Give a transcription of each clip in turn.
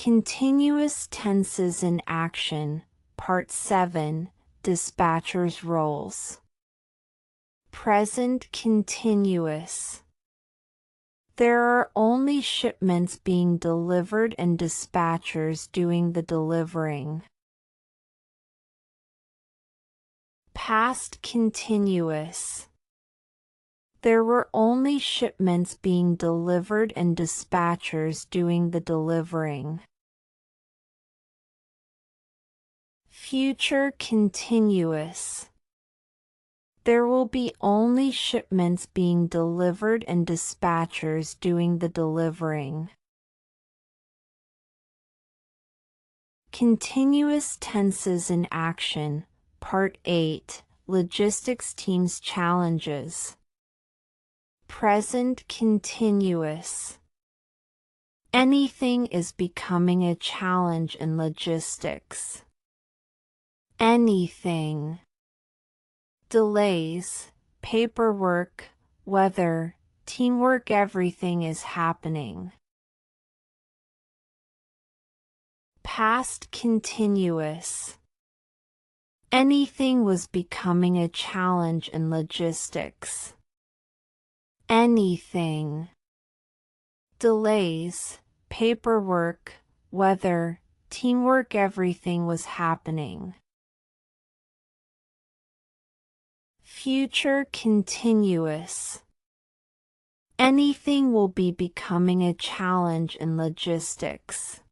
Continuous tenses in action, Part 7, Dispatcher's roles. Present continuous. There are only shipments being delivered and dispatchers doing the delivering. Past continuous. There were only shipments being delivered and dispatchers doing the delivering. Future continuous. There will be only shipments being delivered and dispatchers doing the delivering. Continuous tenses in action, Part 8, Logistics Teams Challenges. Present continuous. Anything is becoming a challenge in logistics. Anything. Delays, paperwork, weather, teamwork, everything is happening. Past continuous. Anything was becoming a challenge in logistics. Anything. Delays, paperwork, weather, teamwork, everything was happening. Future continuous. Anything will be becoming a challenge in logistics.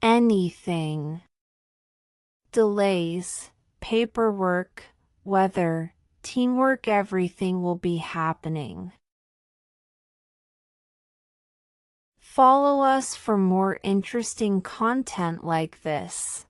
Anything. Delays, paperwork, weather, teamwork, everything will be happening. Follow us for more interesting content like this.